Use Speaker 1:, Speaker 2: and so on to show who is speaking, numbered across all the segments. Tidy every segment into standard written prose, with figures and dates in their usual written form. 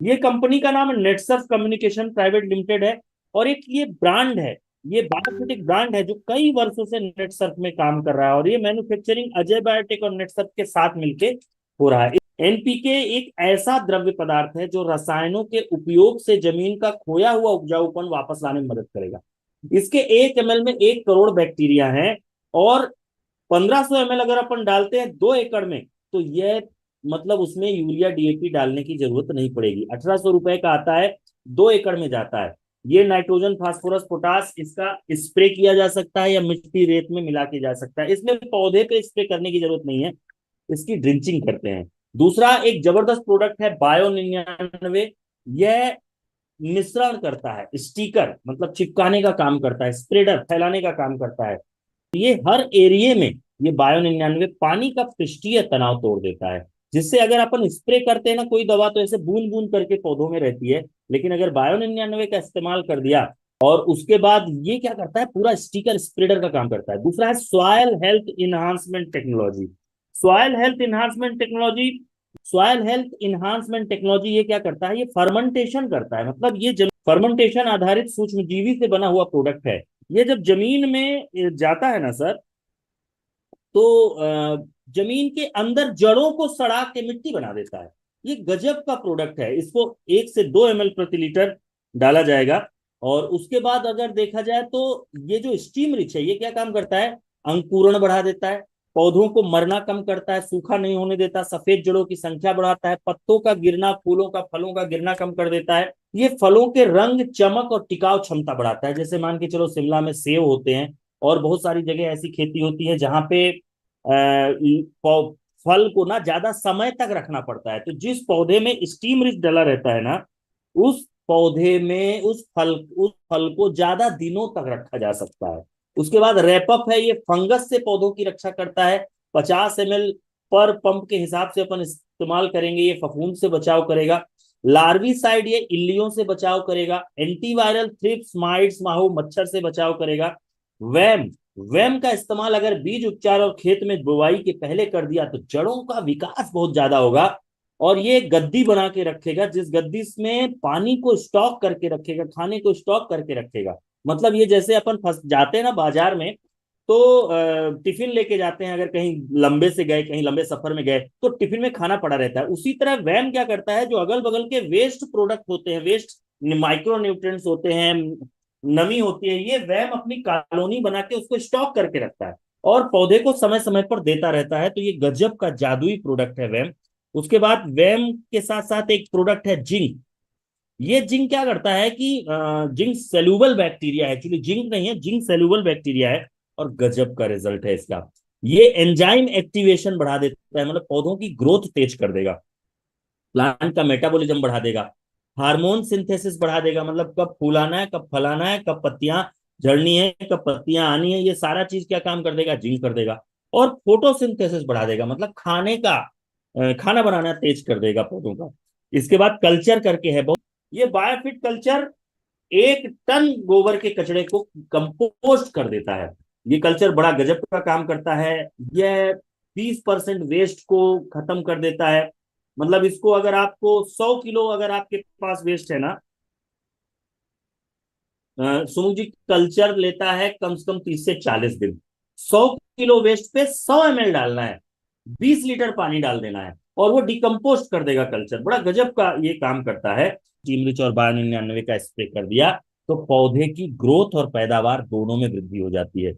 Speaker 1: ये कंपनी का नाम नेटसर्फ कम्युनिकेशन प्राइवेट लिमिटेड है। और एक ये ब्रांड है, ये बायोफिटिक ब्रांड है जो कई वर्षों से नेटसर्फ में काम कर रहा है, और ये मैन्युफैक्चरिंग अजय बायोटेक और नेटसर्फ के साथ मिलके हो रहा है। एनपीके एक ऐसा द्रव्य पदार्थ है जो रसायनों के उपयोग से जमीन का खोया हुआ उपजाऊपन वापस लाने में मदद करेगा। इसके 1 ml में 1 करोड़ बैक्टीरिया हैं, और 1500 ml अगर अपन डालते हैं 2 एकड़ में, तो यह मतलब उसमें यूरिया डीएपी डालने की जरूरत नहीं पड़ेगी। 1800 रुपए का आता है, 2 एकड़ में जाता है। ये नाइट्रोजन फास्फोरस पोटास इसका स्प्रे किया जा सकता है या मिट्टी रेत में मिला के जा सकता है। इसमें पौधे पे स्प्रे करने की जरूरत नहीं है, इसकी ड्रिंचिंग करते हैं। दूसरा एक जबरदस्त प्रोडक्ट है बायो 99। यह मिश्रण करता है, स्टिकर मतलब चिपकाने का काम करता है, स्प्रेडर फैलाने का काम करता है। ये हर एरिया में ये बायो 99 पानी का पृष्ठीय तनाव तोड़ देता है, जिससे अगर अपन स्प्रे करते हैं ना कोई दवा, तो ऐसे बूंद बूंद करके पौधों में रहती है। लेकिन अगर बायो 99 का इस्तेमाल कर दिया, और उसके बाद ये क्या करता है, पूरा स्टिकर स्प्रेडर का काम करता है। दूसरा है soil health enhancement technology. Soil health enhancement technology soil health enhancement technology ये क्या करता है, ये फर्मेंटेशन करता है। मतलब ये फर्मेंटेशन आधारित सूक्ष्मजीवी से बना हुआ प्रोडक्ट है। ये जब जमीन में जाता है ना सर, तो जमीन के अंदर जड़ों को सड़ा के मिट्टी बना देता है। ये गजब का प्रोडक्ट है। इसको 1 से 2 ml प्रति लीटर डाला जाएगा। और उसके बाद अगर देखा जाए तो ये जो स्टीम रिच है, ये क्या काम करता है, अंकुरण बढ़ा देता है, पौधों को मरना कम करता है, सूखा नहीं होने देता, सफेद जड़ों की संख्या बढ़ाता है, पत्तों का गिरना, फूलों का, फलों का गिरना कम कर देता है। ये फलों के रंग, चमक और टिकाऊ क्षमता बढ़ाता है। जैसे मान के चलो शिमला में सेब होते हैं, और बहुत सारी जगह ऐसी खेती होती है जहां पे फल को ना ज्यादा समय तक रखना पड़ता है। तो जिस पौधे में स्टीम रिच डला रहता है ना, उस पौधे में उस फल को ज्यादा दिनों तक रखा जा सकता है। उसके बाद रैपअप है, ये फंगस से पौधों की रक्षा करता है। 50 ml पर पंप के हिसाब से अपन इस्तेमाल करेंगे, ये फफूंद से बचाव करेगा। लार्विसाइड, ये इल्लियों से बचाव करेगा। एंटीवायरल, थ्रिप्स, माइट्स, माहू, मच्छर से बचाव करेगा। वैम वैम का इस्तेमाल अगर बीज उपचार और खेत में बुवाई के पहले कर दिया, तो जड़ों का विकास बहुत ज्यादा होगा। और ये गद्दी बना के रखेगा, जिस गद्दी में पानी को स्टॉक करके रखेगा, खाने को स्टॉक करके रखेगा। मतलब ये जैसे अपन फंस जाते हैं ना बाजार में, तो टिफिन लेके जाते हैं, अगर कहीं लंबे से गए, कहीं लंबे सफर में गए, तो टिफिन में खाना पड़ा रहता है। उसी तरह वैम क्या करता है, जो अगल बगल के वेस्ट प्रोडक्ट होते हैं, वेस्ट माइक्रो न्यूट्रिएंट्स होते हैं, नमी होती है, ये वैम अपनी कॉलोनी बना के उसको स्टॉक करके रखता है, और पौधे को समय समय पर देता रहता है। तो ये गजब का जादुई प्रोडक्ट है वैम। उसके बाद वैम के साथ साथ एक प्रोडक्ट है जिंक। ये जिंक क्या करता है कि जिंक सेल्यूबल बैक्टीरिया है, एक्चुअली जिंक नहीं है, जिंक सेल्यूबल बैक्टीरिया है। और गजब का रिजल्ट है इसका। ये एंजाइम एक्टिवेशन बढ़ा देता है, मतलब पौधों की ग्रोथ तेज कर देगा, प्लांट का मेटाबॉलिज्म बढ़ा देगा, हार्मोन सिंथेसिस बढ़ा देगा, मतलब कब फूलाना है, कब फलाना है, कब पत्तियां झड़नी है, कब पत्तियां आनी है, ये सारा चीज क्या काम कर देगा, जिंक कर देगा। और फोटोसिंथेसिस बढ़ा देगा, मतलब खाना बनाना तेज कर देगा पौधों का। इसके बाद कल्चर करके है बहुत, ये बायोफिट कल्चर 1 टन गोबर के कचड़े को कंपोस्ट कर देता है। ये कल्चर बड़ा गजब का काम करता है। यह 20% वेस्ट को खत्म कर देता है। मतलब इसको अगर आपको 100 किलो अगर आपके पास वेस्ट है ना, सुमुख जी, कल्चर लेता है कम से कम 30 से 40 दिन। 100 किलो वेस्ट पे 100 ml डालना है, 20 लीटर पानी डाल देना है, और वो डिकम्पोस्ट कर देगा कल्चर। बड़ा गजब का ये काम करता है। टीमरिच और बायो 99 का स्प्रे कर दिया, तो पौधे की ग्रोथ और पैदावार दोनों में वृद्धि हो जाती है।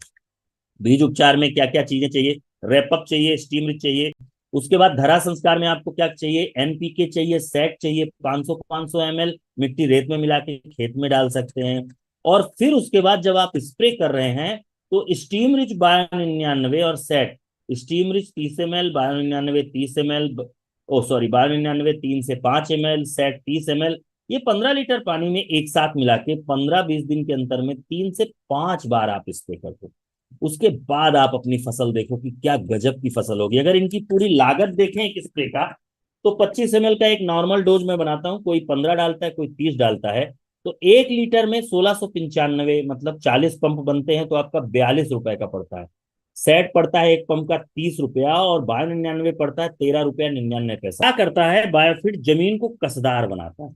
Speaker 1: बीज उपचार में क्या क्या चीजें चाहिए, रैपअप चाहिए, स्टीम रिच चाहिए। उसके बाद धरा संस्कार में आपको क्या चाहिए, एनपीके चाहिए, सैक चाहिए, 500 मिट्टी रेत में मिला के खेत में डाल सकते हैं। और फिर उसके बाद जब आप स्प्रे कर रहे हैं, तो स्टीम रिच बायो 99 और सैक, steam rich 30 ml, bio 99 30 ml, oh sorry, bio 99 3 से 5 ml, सैक 30 ml, ये 15 लीटर पानी में एक साथ मिला के 15-20 दिन के अंतर में 3 से 5 बार आप स्प्रे कर दो। उसके बाद आप अपनी फसल देखो कि क्या गजब की फसल होगी। अगर इनकी पूरी लागत देखें एक स्प्रे का, तो 25 ml का एक नॉर्मल डोज में बनाता हूँ, कोई 15 डालता है, कोई 30 डालता है। तो 1 लीटर में 1695, मतलब 40 पंप बनते हैं, तो आपका 42 रुपए का पड़ता है। सेट पड़ता है एक पंप का 30 रुपया, और बायो 99 पड़ता है 13 रुपया 99 पैसा। क्या करता है बायोफिट? जमीन को कसदार बनाता है।